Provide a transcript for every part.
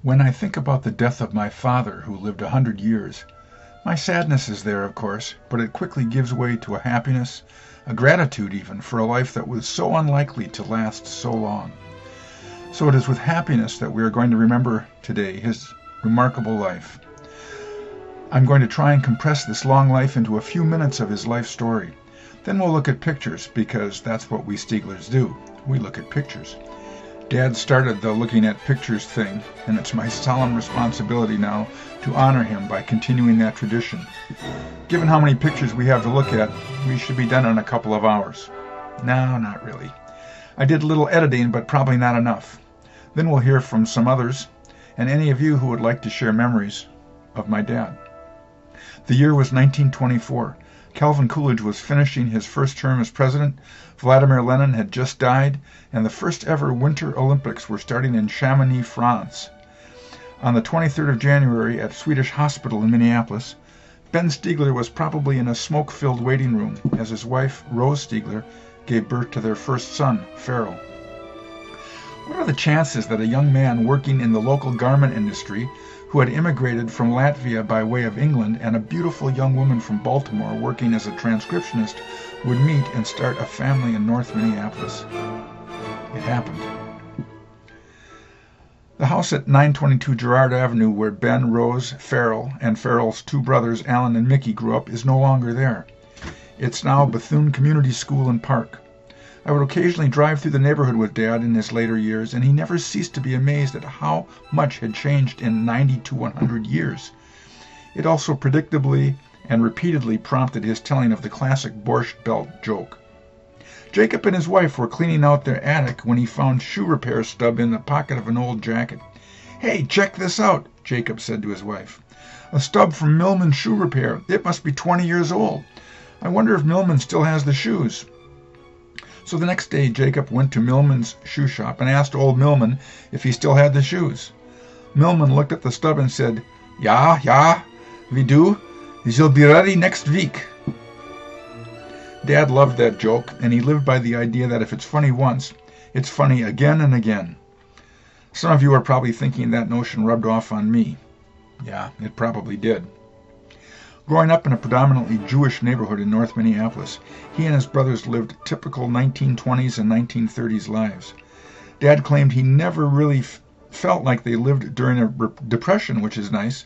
When I think about the death of my father, who lived 100 years, my sadness is there, of course, but it quickly gives way to a happiness, a gratitude even, for a life that was so unlikely to last so long. So it is with happiness that we are going to remember today his remarkable life. I'm going to try and compress this long life into a few minutes of his life story. Then we'll look at pictures, because that's what we Stieglers do. We look at pictures. Dad started the looking at pictures thing, and it's my solemn responsibility now to honor him by continuing that tradition. Given how many pictures we have to look at, we should be done in a couple of hours. No, not really. I did a little editing, but probably not enough. Then we'll hear from some others, and any of you who would like to share memories of my dad. The year was 1924. Calvin Coolidge was finishing his first term as president, Vladimir Lenin had just died, and the first ever Winter Olympics were starting in Chamonix, France. On the 23rd of January at Swedish Hospital in Minneapolis, Ben Stiegler was probably in a smoke-filled waiting room as his wife, Rose Stiegler, gave birth to their first son, Farrell. What are the chances that a young man working in the local garment industry, who had immigrated from Latvia by way of England, and a beautiful young woman from Baltimore working as a transcriptionist would meet and start a family in North Minneapolis? It happened. The house at 922 Girard Avenue, where Ben, Rose, Farrell, and Farrell's two brothers, Alan and Mickey, grew up, is no longer there. It's now Bethune Community School and Park. I would occasionally drive through the neighborhood with Dad in his later years, and he never ceased to be amazed at how much had changed in 90 to 100 years. It also predictably and repeatedly prompted his telling of the classic Borscht Belt joke. Jacob and his wife were cleaning out their attic when he found shoe repair stub in the pocket of an old jacket. "Hey, check this out," Jacob said to his wife. "A stub from Millman Shoe Repair. It must be 20 years old. I wonder if Millman still has the shoes." So the next day Jacob went to Millman's shoe shop and asked old Millman if he still had the shoes. Millman looked at the stub and said, Ja, we do. They'll be ready next week." Dad loved that joke, and he lived by the idea that if it's funny once, it's funny again and again. Some of you are probably thinking that notion rubbed off on me. Yeah, it probably did. Growing up in a predominantly Jewish neighborhood in North Minneapolis, he and his brothers lived typical 1920s and 1930s lives. Dad claimed he never really felt like they lived during a depression, which is nice,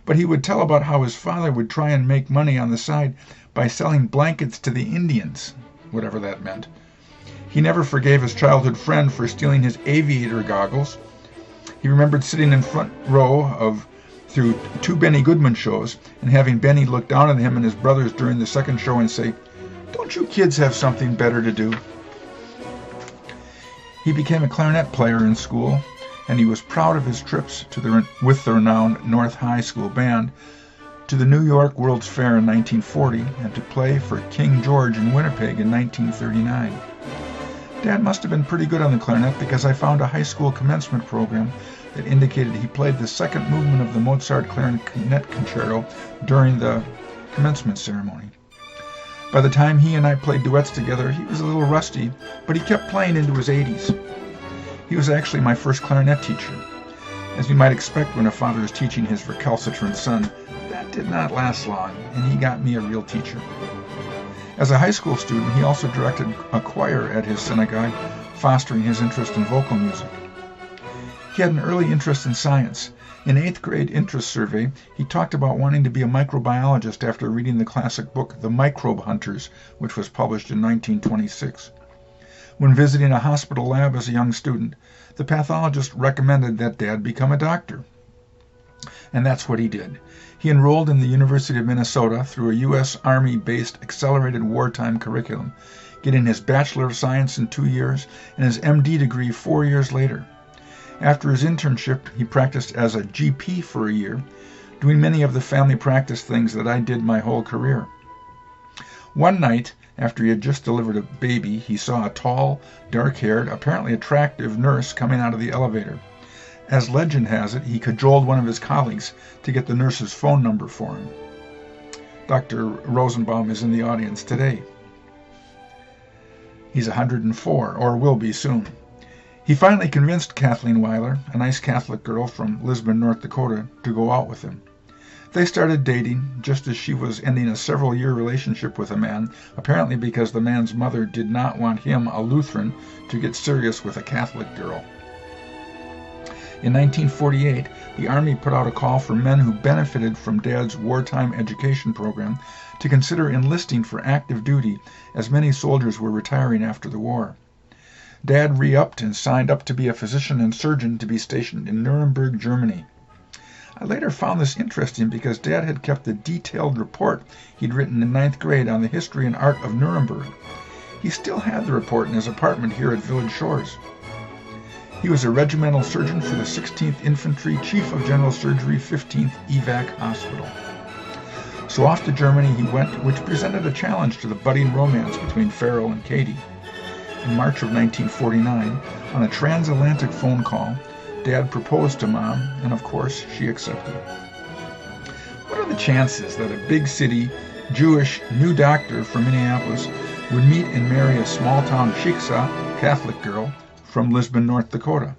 but he would tell about how his father would try and make money on the side by selling blankets to the Indians, whatever that meant. He never forgave his childhood friend for stealing his aviator goggles. He remembered sitting in front row through two Benny Goodman shows and having Benny look down at him and his brothers during the second show and say, "Don't you kids have something better to do?" He became a clarinet player in school, and he was proud of his trips with the renowned North High School Band to the New York World's Fair in 1940 and to play for King George in Winnipeg in 1939. Dad must have been pretty good on the clarinet, because I found a high school commencement program that indicated he played the second movement of the Mozart Clarinet Concerto during the commencement ceremony. By the time he and I played duets together, he was a little rusty, but he kept playing into his 80s. He was actually my first clarinet teacher. As you might expect when a father is teaching his recalcitrant son, that did not last long, and he got me a real teacher. As a high school student, he also directed a choir at his synagogue, fostering his interest in vocal music. He had an early interest in science. In 8th grade interest survey, he talked about wanting to be a microbiologist after reading the classic book The Microbe Hunters, which was published in 1926. When visiting a hospital lab as a young student, the pathologist recommended that Dad become a doctor. And that's what he did. He enrolled in the University of Minnesota through a U.S. Army-based accelerated wartime curriculum, getting his Bachelor of Science in 2 years and his MD degree 4 years later. After his internship, he practiced as a GP for a year, doing many of the family practice things that I did my whole career. One night, after he had just delivered a baby, he saw a tall, dark-haired, apparently attractive nurse coming out of the elevator. As legend has it, he cajoled one of his colleagues to get the nurse's phone number for him. Dr. Rosenbaum is in the audience today. He's 104, or will be soon. He finally convinced Kathleen Weiler, a nice Catholic girl from Lisbon, North Dakota, to go out with him. They started dating just as she was ending a several-year relationship with a man, apparently because the man's mother did not want him, a Lutheran, to get serious with a Catholic girl. In 1948, the Army put out a call for men who benefited from Dad's wartime education program to consider enlisting for active duty, as many soldiers were retiring after the war. Dad re-upped and signed up to be a physician and surgeon to be stationed in Nuremberg, Germany. I later found this interesting because Dad had kept a detailed report he'd written in 9th grade on the history and art of Nuremberg. He still had the report in his apartment here at Village Shores. He was a regimental surgeon for the 16th Infantry, Chief of General Surgery, 15th Evac Hospital. So off to Germany he went, which presented a challenge to the budding romance between Farrell and Katie. In March of 1949, on a transatlantic phone call, Dad proposed to Mom, and of course, she accepted. What are the chances that a big city, Jewish new doctor from Minneapolis would meet and marry a small-town shiksa, Catholic girl, from Lisbon, North Dakota?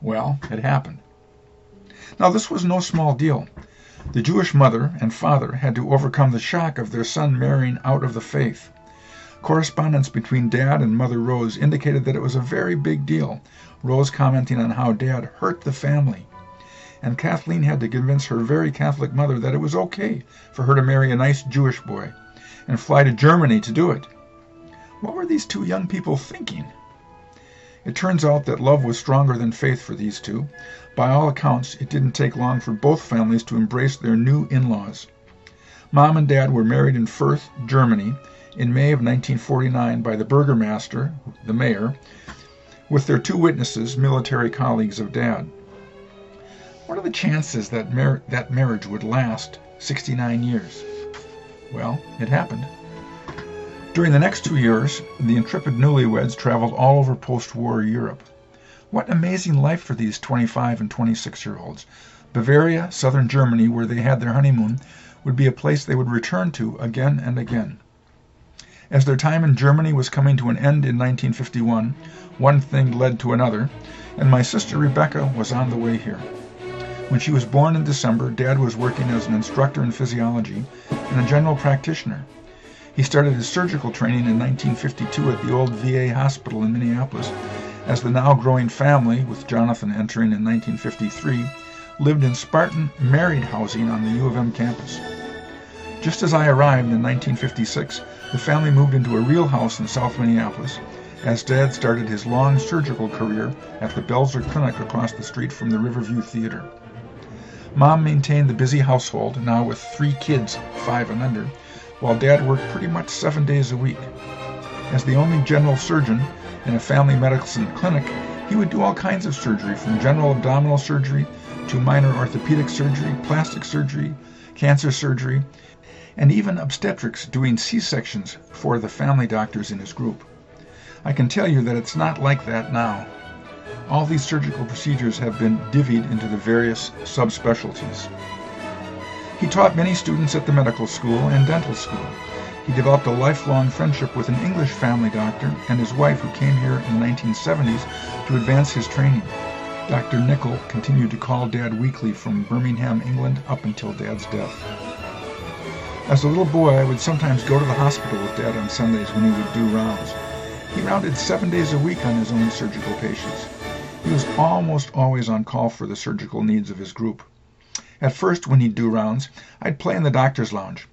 Well, it happened. Now, this was no small deal. The Jewish mother and father had to overcome the shock of their son marrying out of the faith. Correspondence between Dad and Mother Rose indicated that it was a very big deal, Rose commenting on how Dad hurt the family. And Kathleen had to convince her very Catholic mother that it was okay for her to marry a nice Jewish boy and fly to Germany to do it. What were these two young people thinking? It turns out that love was stronger than faith for these two. By all accounts, it didn't take long for both families to embrace their new in-laws. Mom and Dad were married in Fürth, Germany, in May of 1949 by the Burgermaster, the mayor, with their two witnesses, military colleagues of Dad. What are the chances that that marriage would last 69 years? Well, it happened. During the next 2 years, the intrepid newlyweds traveled all over post-war Europe. What an amazing life for these 25 and 26-year-olds. Bavaria, southern Germany, where they had their honeymoon, would be a place they would return to again and again. As their time in Germany was coming to an end in 1951, one thing led to another, and my sister Rebecca was on the way here. When she was born in December, Dad was working as an instructor in physiology and a general practitioner. He started his surgical training in 1952 at the old VA hospital in Minneapolis, as the now growing family, with Jonathan entering in 1953, lived in Spartan married housing on the U of M campus. Just as I arrived in 1956, the family moved into a real house in South Minneapolis, as Dad started his long surgical career at the Belzer Clinic across the street from the Riverview Theater. Mom maintained the busy household, now with 3 kids, 5 and under, while Dad worked pretty much 7 days a week. As the only general surgeon in a family medicine clinic, he would do all kinds of surgery, from general abdominal surgery to minor orthopedic surgery, plastic surgery, cancer surgery, and even obstetrics, doing C-sections for the family doctors in his group. I can tell you that it's not like that now. All these surgical procedures have been divvied into the various subspecialties. He taught many students at the medical school and dental school. He developed a lifelong friendship with an English family doctor and his wife, who came here in the 1970s to advance his training. Dr. Nicol continued to call Dad weekly from Birmingham, England, up until Dad's death. As a little boy, I would sometimes go to the hospital with Dad on Sundays when he would do rounds. He rounded 7 days a week on his own surgical patients. He was almost always on call for the surgical needs of his group. At first, when he'd do rounds, I'd play in the doctor's lounge.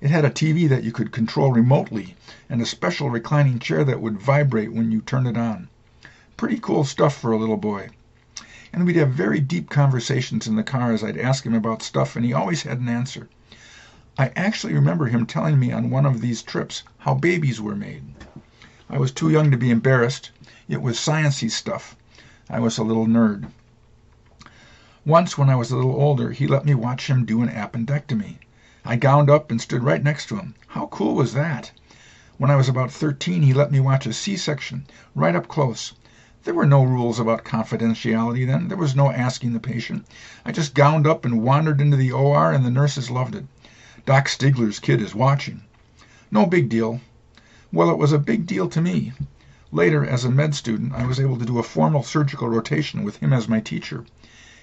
It had a TV that you could control remotely and a special reclining chair that would vibrate when you turned it on. Pretty cool stuff for a little boy. And we'd have very deep conversations in the car as I'd ask him about stuff, and he always had an answer. I actually remember him telling me on one of these trips how babies were made. I was too young to be embarrassed. It was sciencey stuff. I was a little nerd. Once, when I was a little older, he let me watch him do an appendectomy. I gowned up and stood right next to him. How cool was that? When I was about 13, he let me watch a C-section, right up close. There were no rules about confidentiality then. There was no asking the patient. I just gowned up and wandered into the OR, and the nurses loved it. Doc Stiegler's kid is watching. No big deal. Well, it was a big deal to me. Later, as a med student, I was able to do a formal surgical rotation with him as my teacher.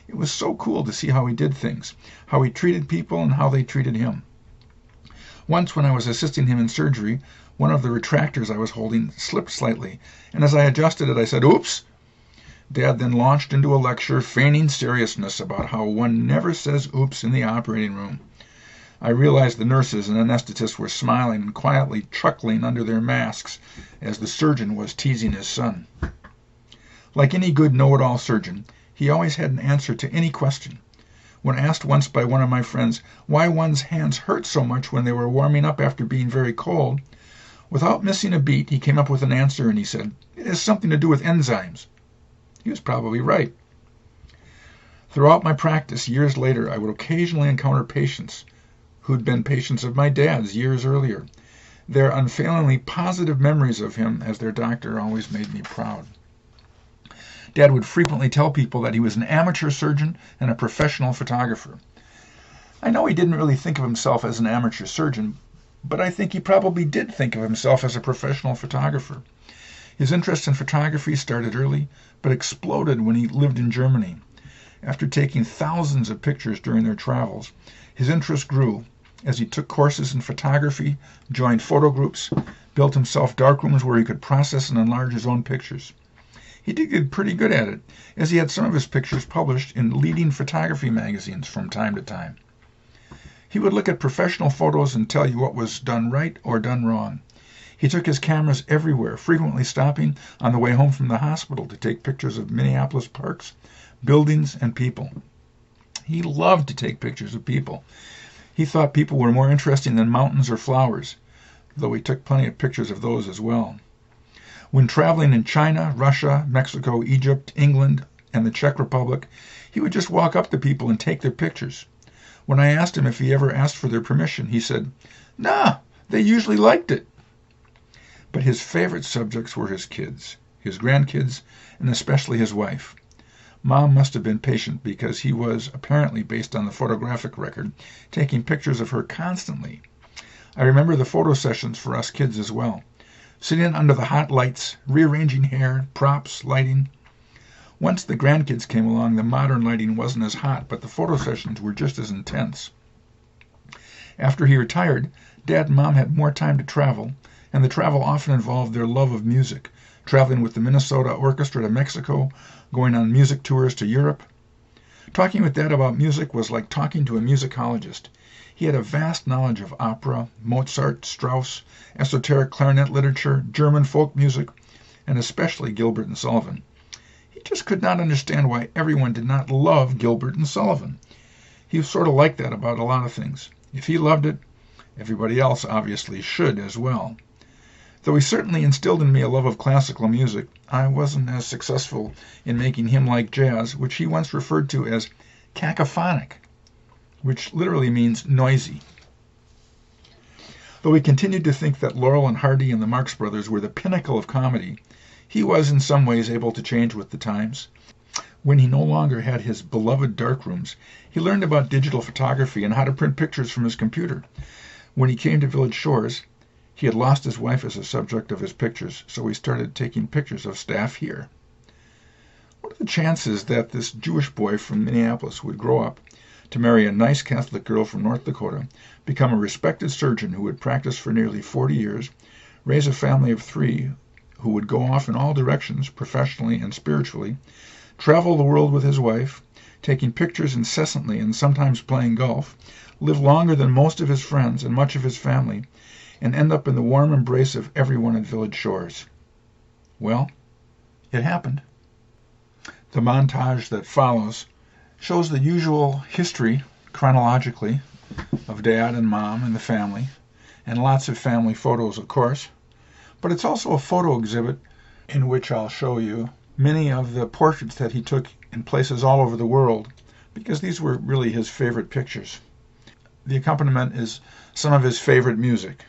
It was so cool to see how he did things, how he treated people and how they treated him. Once when I was assisting him in surgery, one of the retractors I was holding slipped slightly, and as I adjusted it, I said, "Oops!" Dad then launched into a lecture feigning seriousness about how one never says oops in the operating room. I realized the nurses and anesthetists were smiling and quietly chuckling under their masks as the surgeon was teasing his son. Like any good know-it-all surgeon, he always had an answer to any question. When asked once by one of my friends why one's hands hurt so much when they were warming up after being very cold, without missing a beat, he came up with an answer and he said, "It has something to do with enzymes." He was probably right. Throughout my practice, years later, I would occasionally encounter patients who'd been patients of my dad's years earlier. Their unfailingly positive memories of him as their doctor always made me proud. Dad would frequently tell people that he was an amateur surgeon and a professional photographer. I know he didn't really think of himself as an amateur surgeon, but I think he probably did think of himself as a professional photographer. His interest in photography started early, but exploded when he lived in Germany. After taking thousands of pictures during their travels, his interest grew as he took courses in photography, joined photo groups, built himself darkrooms where he could process and enlarge his own pictures. He did pretty good at it, as he had some of his pictures published in leading photography magazines from time to time. He would look at professional photos and tell you what was done right or done wrong. He took his cameras everywhere, frequently stopping on the way home from the hospital to take pictures of Minneapolis parks, buildings, and people. He loved to take pictures of people. He thought people were more interesting than mountains or flowers, though he took plenty of pictures of those as well. When traveling in China, Russia, Mexico, Egypt, England, and the Czech Republic, he would just walk up to people and take their pictures. When I asked him if he ever asked for their permission, he said, "Nah, they usually liked it." But his favorite subjects were his kids, his grandkids, and especially his wife. Mom must have been patient because he was, apparently based on the photographic record, taking pictures of her constantly. I remember the photo sessions for us kids as well. Sitting under the hot lights, rearranging hair, props, lighting. Once the grandkids came along, the modern lighting wasn't as hot, but the photo sessions were just as intense. After he retired, Dad and Mom had more time to travel, and the travel often involved their love of music, traveling with the Minnesota Orchestra to Mexico, going on music tours to Europe. Talking with Dad about music was like talking to a musicologist. He had a vast knowledge of opera, Mozart, Strauss, esoteric clarinet literature, German folk music, and especially Gilbert and Sullivan. He just could not understand why everyone did not love Gilbert and Sullivan. He was sort of like that about a lot of things. If he loved it, everybody else obviously should as well. Though he certainly instilled in me a love of classical music, I wasn't as successful in making him like jazz, which he once referred to as cacophonic, which literally means noisy. Though he continued to think that Laurel and Hardy and the Marx Brothers were the pinnacle of comedy, he was in some ways able to change with the times. When he no longer had his beloved darkrooms, he learned about digital photography and how to print pictures from his computer. When he came to Village Shores, he had lost his wife as a subject of his pictures, so he started taking pictures of staff here. What are the chances that this Jewish boy from Minneapolis would grow up to marry a nice Catholic girl from North Dakota, become a respected surgeon who would practice for nearly 40 years, raise a family of 3 who would go off in all directions, professionally and spiritually, travel the world with his wife, taking pictures incessantly and sometimes playing golf, live longer than most of his friends and much of his family, and end up in the warm embrace of everyone at Village Shores? Well, it happened. The montage that follows shows the usual history, chronologically, of Dad and Mom and the family, and lots of family photos, of course. But it's also a photo exhibit in which I'll show you many of the portraits that he took in places all over the world, because these were really his favorite pictures. The accompaniment is some of his favorite music.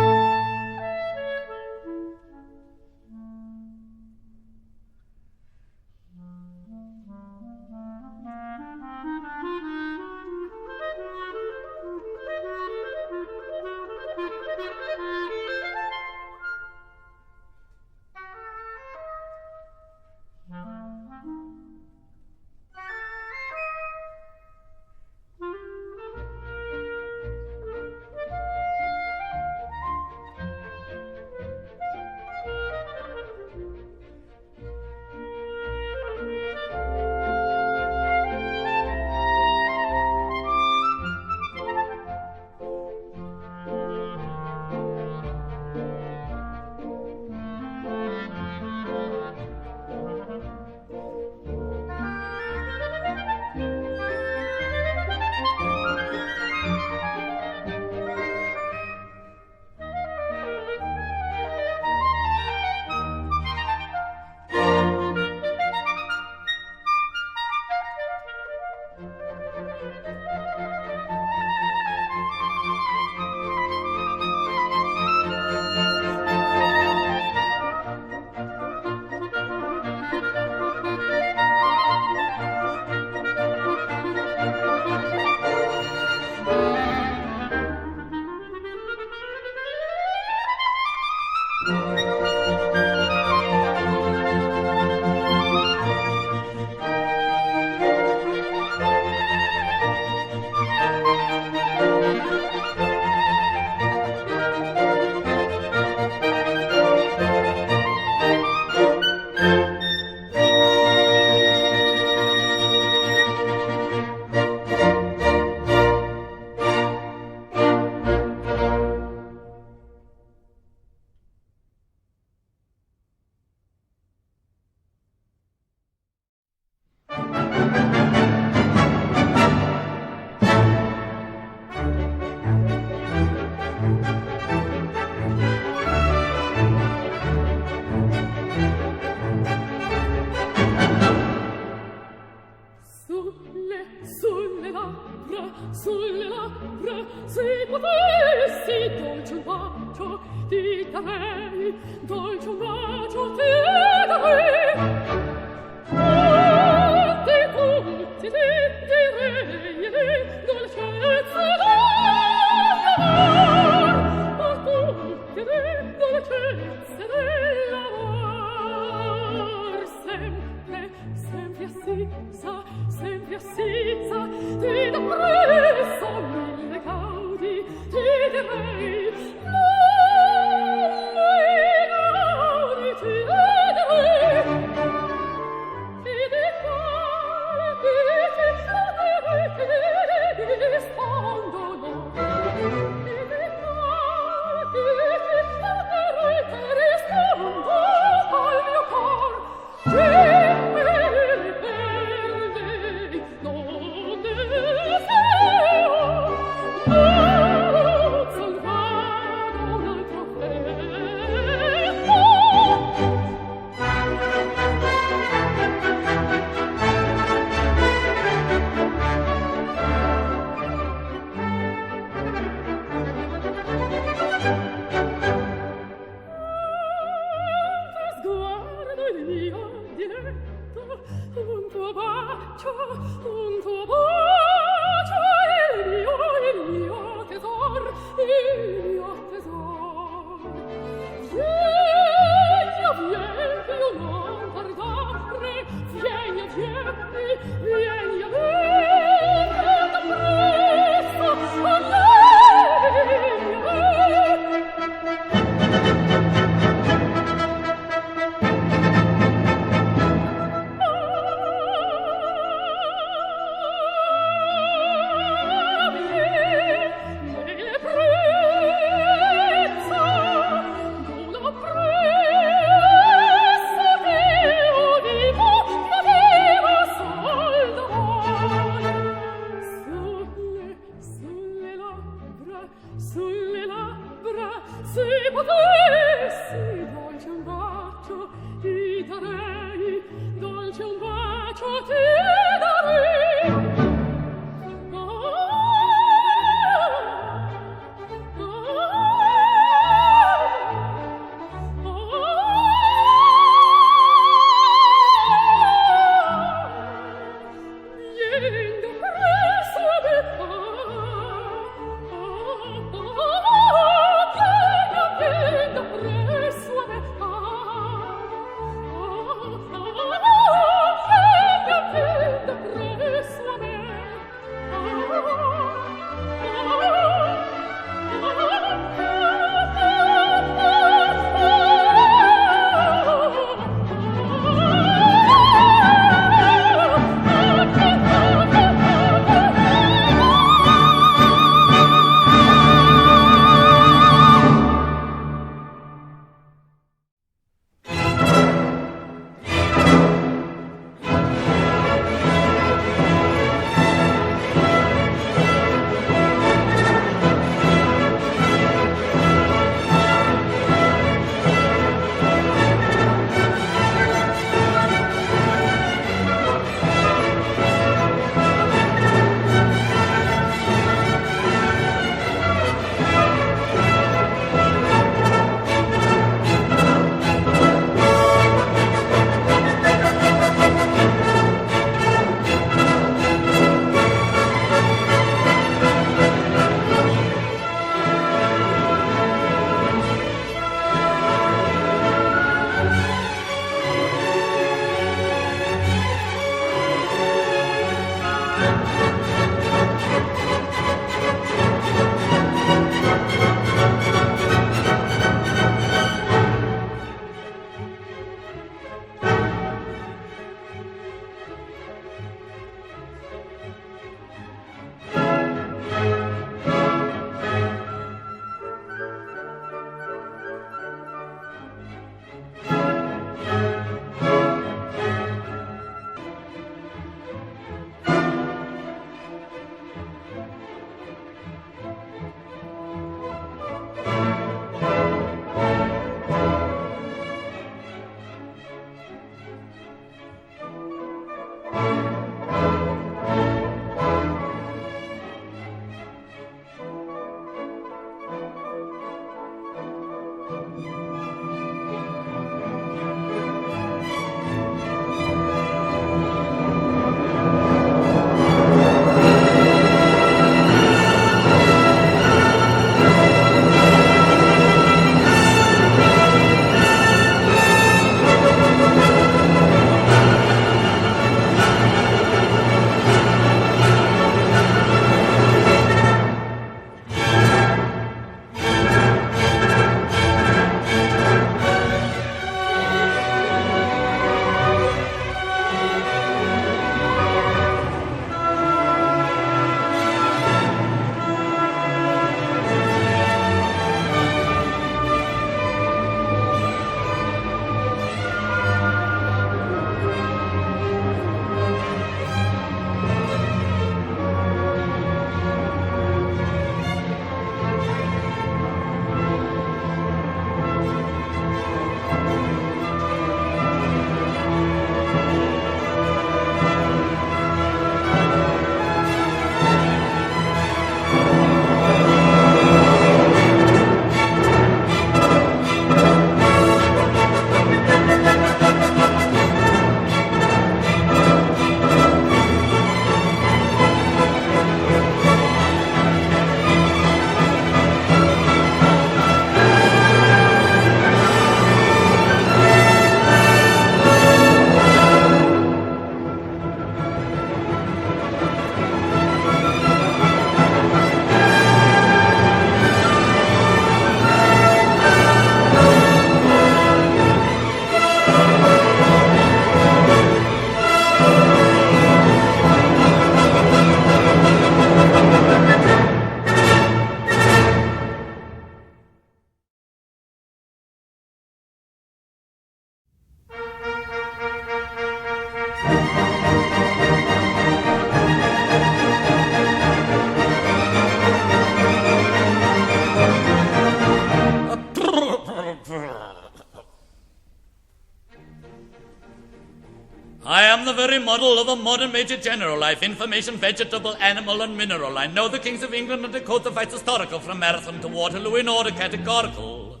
I am the very model of a modern major general. I've information, vegetable, animal, and mineral. I know the kings of England and decode the facts historical from Marathon to Waterloo in order categorical.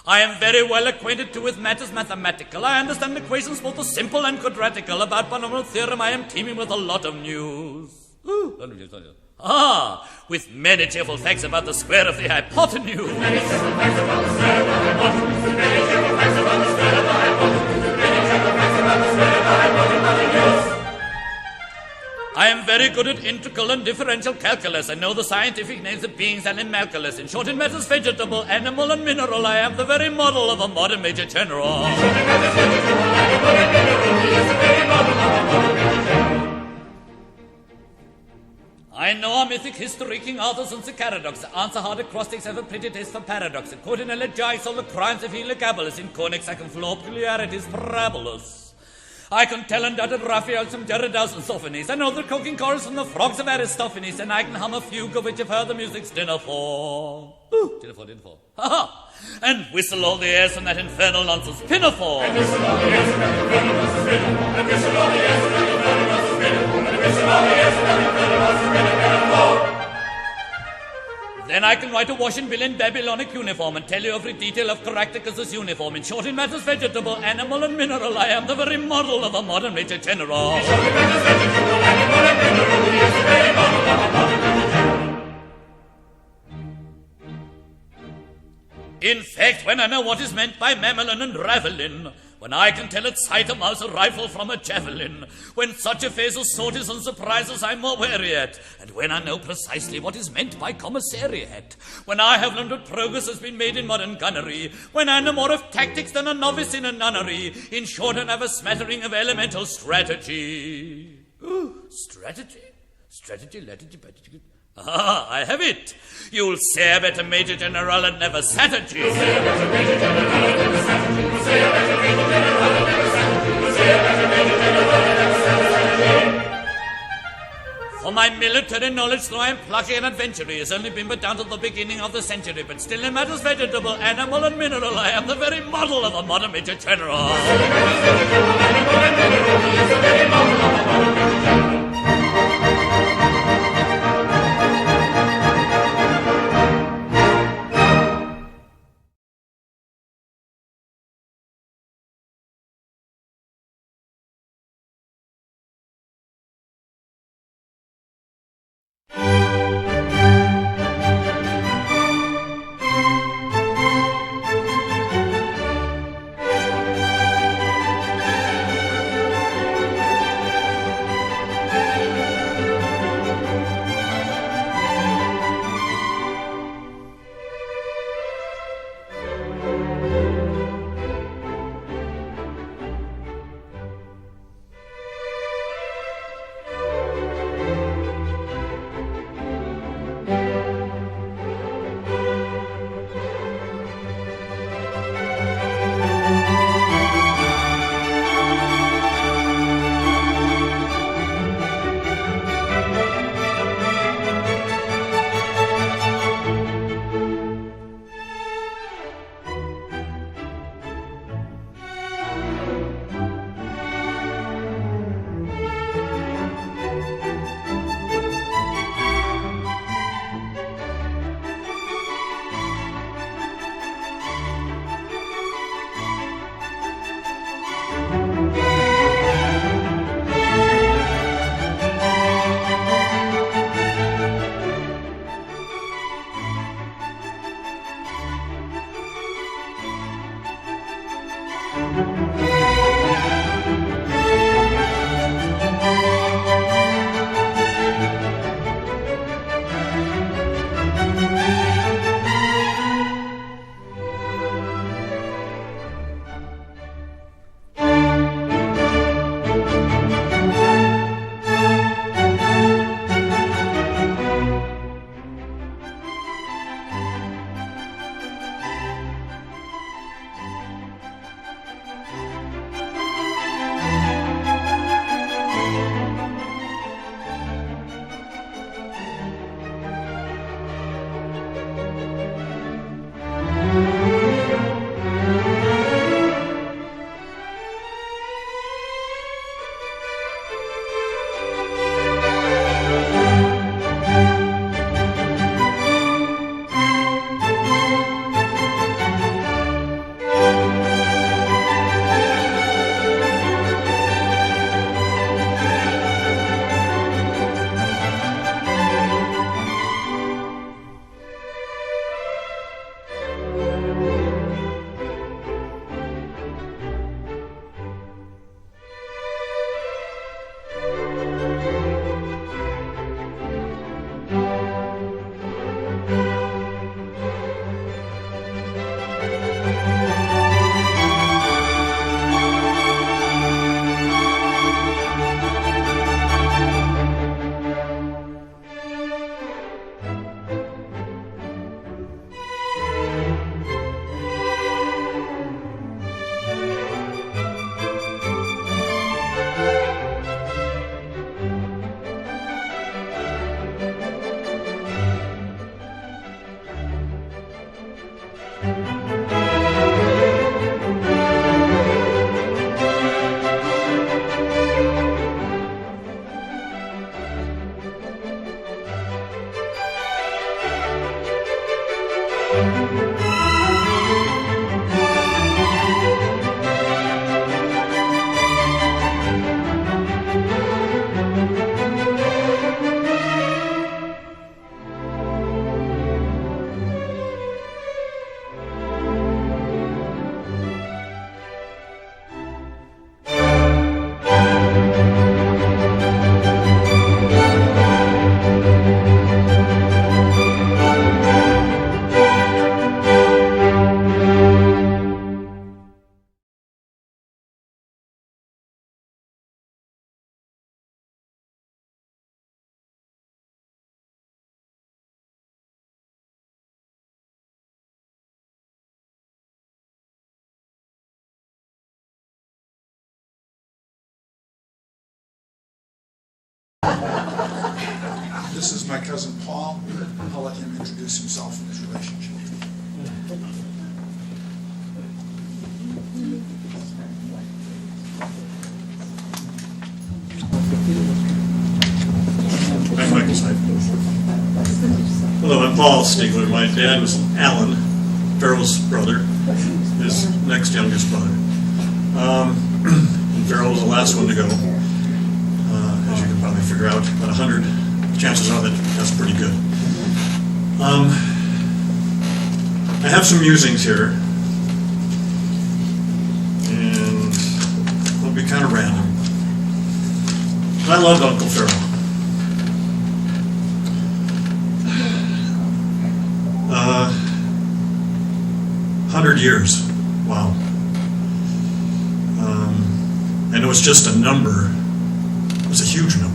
I am very well acquainted too with matters mathematical. I understand equations both the simple and quadratical. About binomial theorem I am teeming with a lot of news. With many cheerful facts about the square of the hypotenuse. I am very good at integral and differential calculus. I know the scientific names of beings and animalculus. In short, in matters vegetable, animal, and mineral, I am the very model of a modern major general. I know our mythic history, King Arthur's and Caradox. The answer hard acrostics have a pretty taste for paradox. In court in elegiacs, all the crimes of Heliogabalus. In conics, I can flow peculiarities parabolous. I can tell undoubted Raphaels from Derrida's and Symphonies. I know the croaking chorus from the frogs of Aristophanes, and I can hum a fugue of which I've heard the music's dinner for. Dinner for. Ha-ha! And whistle all the airs from that infernal nonsense pinafore. And whistle all the airs from that infernal nonsense pinafore. And whistle all the airs from that infernal nonsense pinafore. And whistle all the airs from that infernal nonsense pinafore. Then I can write a washing bill in Babylonic uniform and tell you every detail of Caractacus's uniform. In short, in matters vegetable, animal, and mineral, I am the very model of a modern major general. In short, in matters vegetable, animal, and mineral, he is the very model of a modern major general. In fact, when I know what is meant by mammalian and ravelin, when I can tell at sight a mouse a rifle from a javelin, when such affairs of sorties and surprises I'm more wary at, and when I know precisely what is meant by commissariat, when I have learned what progress has been made in modern gunnery, when I know more of tactics than a novice in a nunnery, in short, I have a smattering of elemental strategy. Strategy, I have it. You'll say I bet a major general had never strategy. You'll say I bet a major general had never strategy. You'll say I bet a major general had never strategy. You'll say I bet a major general had never strategy. For my military knowledge, though I am plucky and adventurous, has only been but down to the beginning of the century. But still in matters vegetable, animal, and mineral, I am the very model of a modern major general. Vegetable, animal, and mineral, he is the very model of a modern major general. This is my cousin Paul. I'll let him introduce himself and his relationship. I'm Michael Side. Hello, I'm Paul Stiegler. My dad was Alan, Farrell's brother, his next youngest brother. And Farrell was the last one to go. As you can probably figure out, about 100. Chances are that's pretty good. I have some musings here, and they'll be kind of random. I loved Uncle Farrell. 100 years. Wow. I know it's just a number. It's a huge number.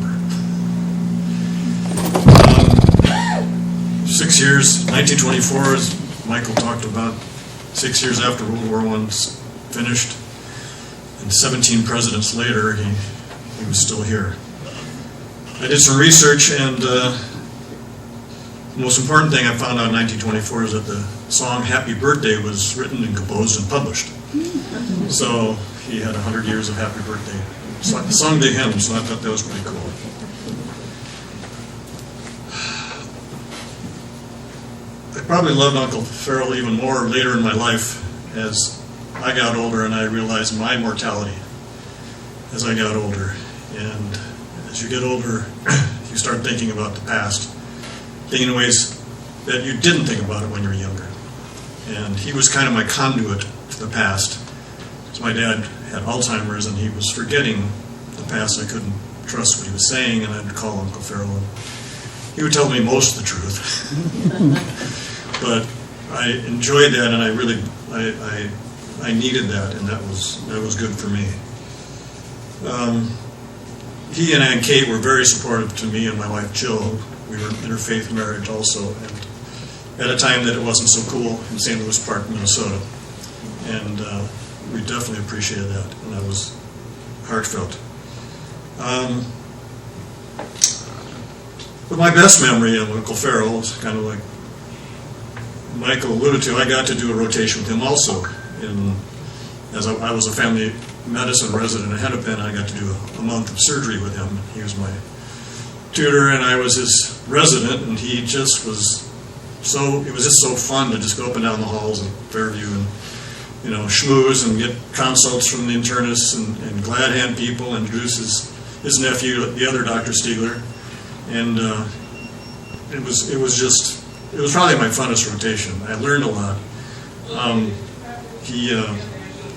6 years, 1924, as Michael talked about, 6 years after World War I's finished, and 17 presidents later, he was still here. I did some research, and the most important thing I found out in 1924 is that the song Happy Birthday was written and composed and published. So he had 100 years of Happy Birthday sung to him, so I thought that was pretty cool. I probably loved Uncle Farrell even more later in my life as I got older and I realized my mortality as I got older. And as you get older, you start thinking about the past, thinking in ways that you didn't think about it when you were younger. And he was kind of my conduit to the past. So my dad had Alzheimer's and he was forgetting the past. I couldn't trust what he was saying, and I'd call Uncle Farrell and he would tell me most of the truth. But I enjoyed that, and I really I needed that, and that was good for me. He and Aunt Kate were very supportive to me and my wife Jill. We were in interfaith marriage also, and at a time that it wasn't so cool in St. Louis Park, Minnesota. And we definitely appreciated that, and that was heartfelt. But my best memory of Uncle Farrell is kind of like Michael alluded to. I got to do a rotation with him also. As I was a family medicine resident at Hennepin, I got to do a month of surgery with him. He was my tutor, and I was his resident, and he just was it was just so fun to just go up and down the halls of Fairview and, schmooze and get consults from the internists and glad hand people, and introduce his nephew, the other Dr. Stiegler. And it was probably my funnest rotation. I learned a lot. He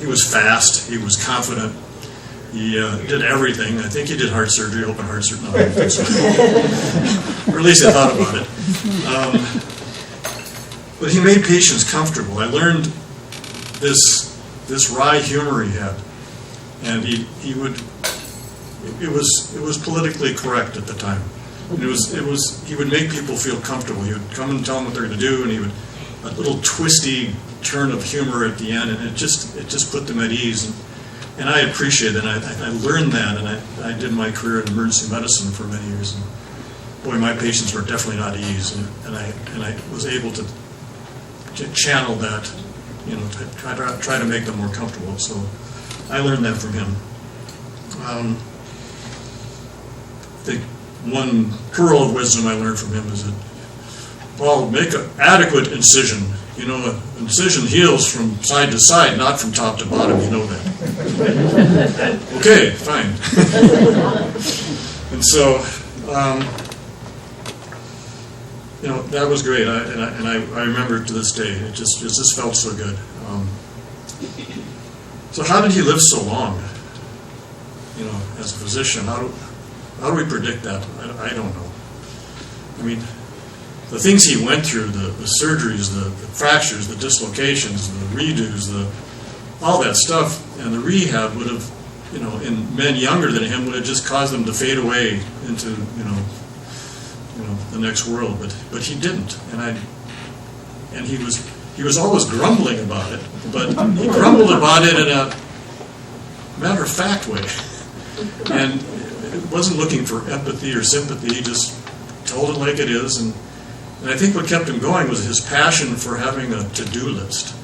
was fast. He was confident. He did everything. I think he did heart surgery, open heart surgery. No, I don't think so. Or at least I thought about it. But he made patients comfortable. I learned this wry humor he had, and he would. It was politically correct at the time. And he would make people feel comfortable. He would come and tell them what they're going to do, and he would a little twisty turn of humor at the end, and it just put them at ease. And I appreciate it. And I learned that, and I did my career in emergency medicine for many years. And boy, my patients were definitely not at ease, and I was able to channel that, to try to make them more comfortable. So I learned that from him. I think one pearl of wisdom I learned from him is that, Paul, make an adequate incision. An incision heals from side to side, not from top to bottom. You know that. Okay, fine. And so, that was great. I remember it to this day. It just felt so good. So how did he live so long? As a physician, how do we predict that? I don't know. I mean, the things he went through, the surgeries, the fractures, the dislocations, the redos, all that stuff, and the rehab would have, in men younger than him, would have just caused them to fade away into, the next world. But he didn't, and he was always grumbling about it, but he grumbled about it in a matter-of-fact way, and it wasn't looking for empathy or sympathy. He just told it like it is, and I think what kept him going was his passion for having a to-do list.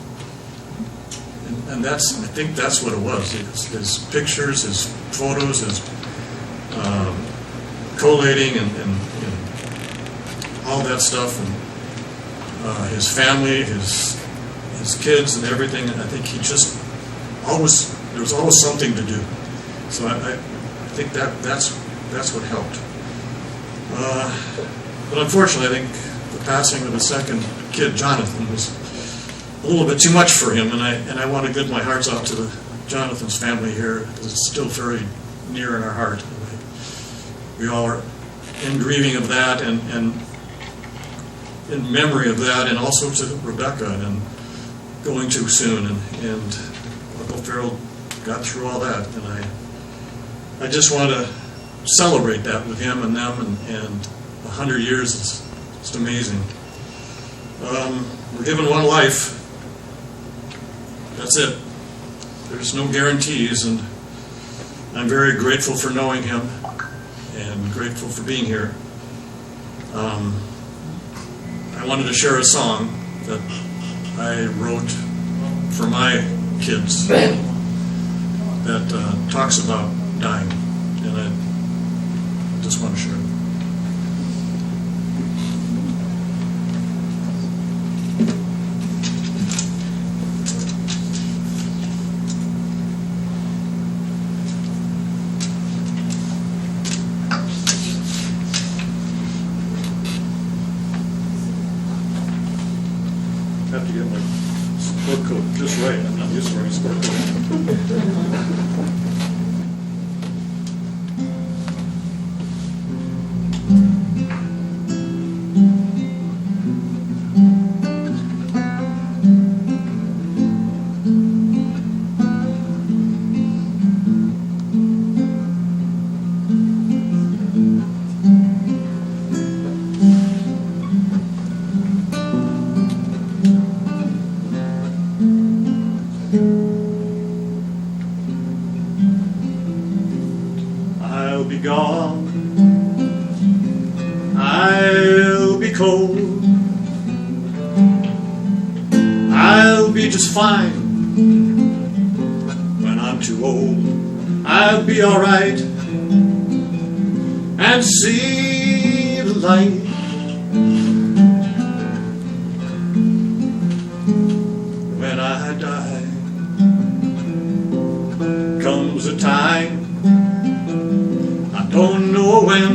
And I think that's what it was. His pictures, his photos, his collating and all that stuff, and his family, his kids and everything. And I think he just there was always something to do. So I think that's what helped. But unfortunately, I think the passing of the second kid, Jonathan, was a little bit too much for him, and I want to give my hearts out to Jonathan's family here, because it's still very near in our heart. We all are in grieving of that, and in memory of that, and also to Rebecca, and going too soon, and Uncle Farrell got through all that, and I just want to celebrate that with him and them, and 100 years is just amazing. We're given one life. That's it. There's no guarantees, and I'm very grateful for knowing him and grateful for being here. I wanted to share a song that I wrote for my kids that talks about dying, and I just want to share it. I have to get my sport coat just right. I'm not used to wearing a sport coat. I'll be gone, I'll be cold, I'll be just fine when I'm too old. I'll be alright and see the light. When I die, comes a time, don't know when,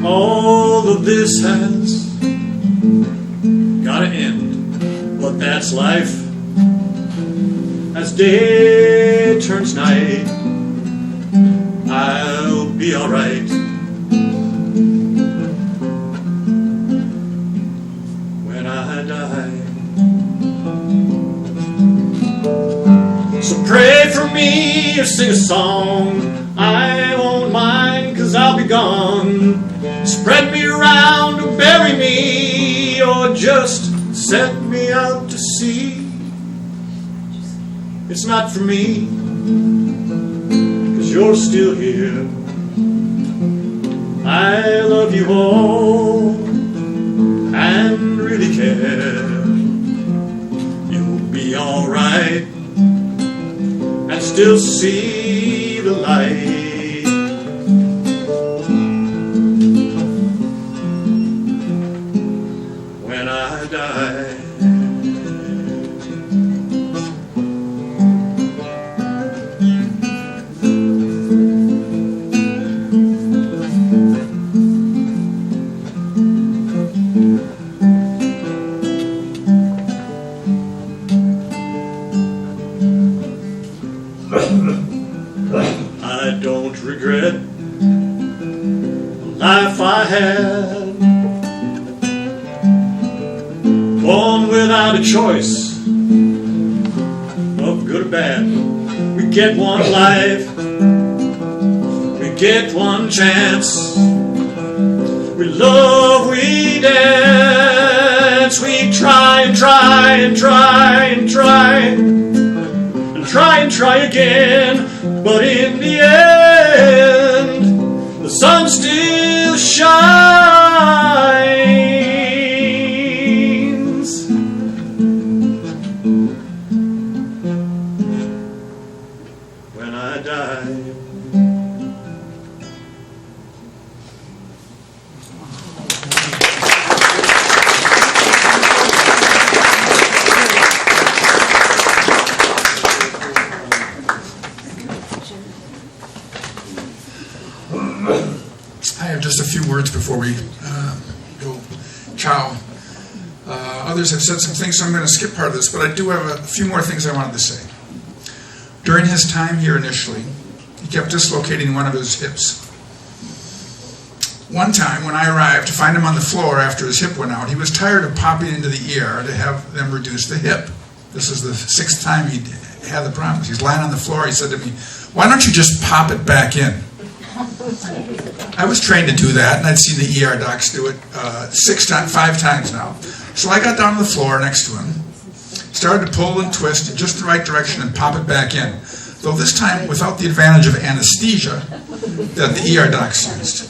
all of this has gotta end, but that's life. As day turns night, I'll be alright. When I die, so pray for me or sing a song. I won't mind, 'cause I'll be gone. Spread me around or bury me, or just set me out to sea. It's not for me, 'cause you're still here. I love you all and really care. You'll be alright and still see the light. When I die, I don't regret the life I had, born without a choice of good or bad. We get one life, we get one chance. We love, we dance, we try and try and try and try and try and try again, but in the end sun still shines. When I die. I have just a few words before we go chow. Others have said some things, so I'm going to skip part of this, but I do have a few more things I wanted to say. During his time here initially, he kept dislocating one of his hips. One time, when I arrived to find him on the floor after his hip went out, he was tired of popping into the ER to have them reduce the hip. This is the 6th time he'd had the problems. He's lying on the floor. He said to me, "Why don't you just pop it back in?" I was trained to do that, and I'd seen the ER docs do it 5 times now. So I got down on the floor next to him, started to pull and twist in just the right direction and pop it back in, though this time without the advantage of anesthesia that the ER docs used.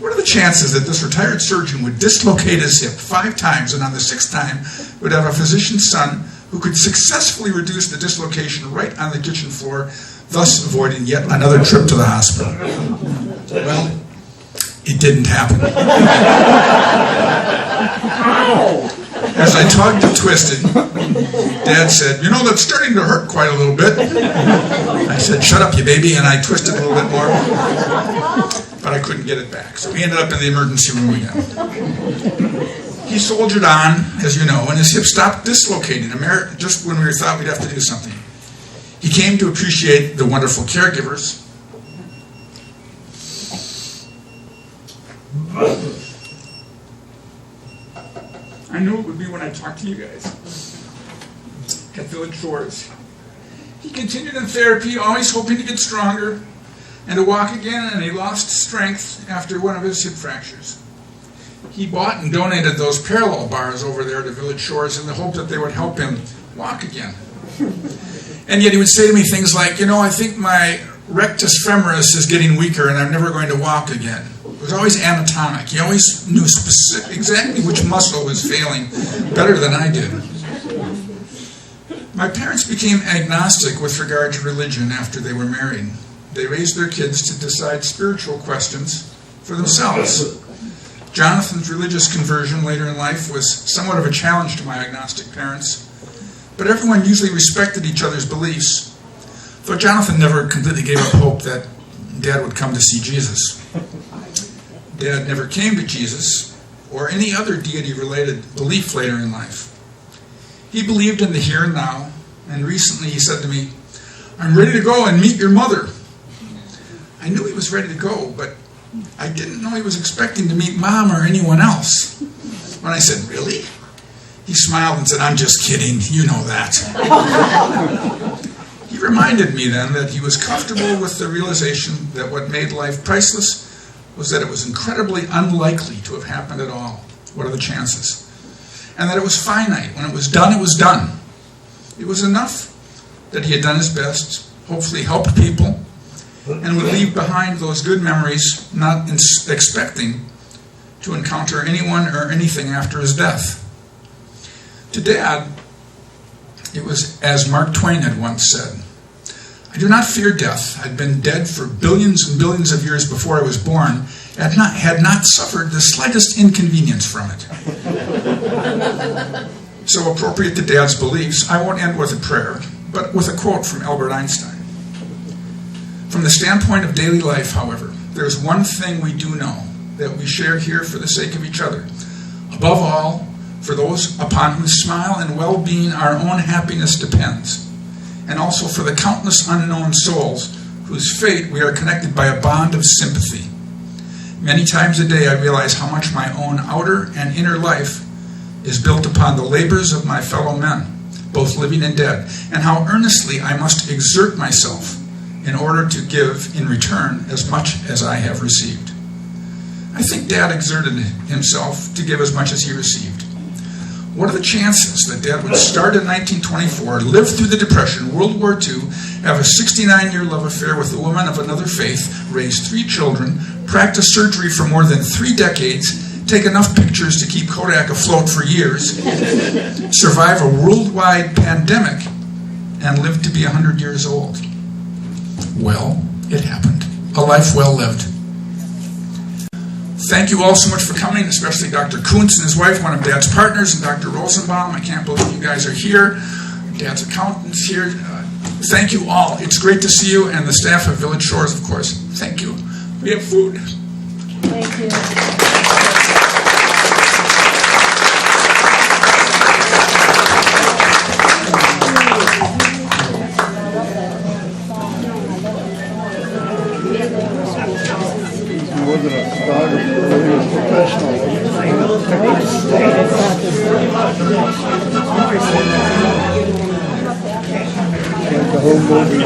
What are the chances that this retired surgeon would dislocate his hip 5 times, and on the 6th time would have a physician's son who could successfully reduce the dislocation right on the kitchen floor, thus avoiding yet another trip to the hospital? Well, it didn't happen. As I tugged and twisted, Dad said, "You know, that's starting to hurt quite a little bit." I said, "Shut up, you baby," and I twisted a little bit more, but I couldn't get it back. So we ended up in the emergency room again. He soldiered on, as you know, and his hip stopped dislocating just when we thought we'd have to do something. He came to appreciate the wonderful caregivers. I knew it would be when I talked to you guys at Village Shores. He continued in therapy, always hoping to get stronger and to walk again, and he lost strength after one of his hip fractures. He bought and donated those parallel bars over there to Village Shores in the hope that they would help him walk again. And yet he would say to me things like, "You know, I think my rectus femoris is getting weaker and I'm never going to walk again." It was always anatomic. He always knew exactly which muscle was failing better than I did. My parents became agnostic with regard to religion after they were married. They raised their kids to decide spiritual questions for themselves. Jonathan's religious conversion later in life was somewhat of a challenge to my agnostic parents, but everyone usually respected each other's beliefs, though Jonathan never completely gave up hope that Dad would come to see Jesus. Dad never came to Jesus or any other deity-related belief later in life. He believed in the here and now, and recently he said to me, "I'm ready to go and meet your mother." I knew he was ready to go, but I didn't know he was expecting to meet Mom or anyone else. When I said, "Really?" he smiled and said, "I'm just kidding, you know that." He reminded me then that he was comfortable with the realization that what made life priceless was that it was incredibly unlikely to have happened at all. What are the chances? And that it was finite. When it was done, it was done. It was enough that he had done his best, hopefully helped people, and would leave behind those good memories, not expecting to encounter anyone or anything after his death. To Dad, it was as Mark Twain had once said, "I do not fear death. I'd been dead for billions and billions of years before I was born, and had not suffered the slightest inconvenience from it." So appropriate to Dad's beliefs, I won't end with a prayer, but with a quote from Albert Einstein. From the standpoint of daily life, however, there's one thing we do know that we share here for the sake of each other. Above all, for those upon whose smile and well-being our own happiness depends, and also for the countless unknown souls whose fate we are connected by a bond of sympathy. Many times a day I realize how much my own outer and inner life is built upon the labors of my fellow men, both living and dead, and how earnestly I must exert myself in order to give in return as much as I have received. I think Dad exerted himself to give as much as he received. What are the chances that Dad would start in 1924, live through the Depression, World War II, have a 69-year love affair with a woman of another faith, raise 3 children, practiced surgery for more than 3 decades, take enough pictures to keep Kodak afloat for years, survive a worldwide pandemic, and live to be 100 years old. Well, it happened. A life well lived. Thank you all so much for coming, especially Dr. Kuntz and his wife, one of Dad's partners, and Dr. Rosenbaum. I can't believe you guys are here. Dad's accountant's here. Thank you all. It's great to see you, and the staff of Village Shores, of course. Thank you. We have food. Thank you. He wasn't a photographer, he was professional. Like the whole movie.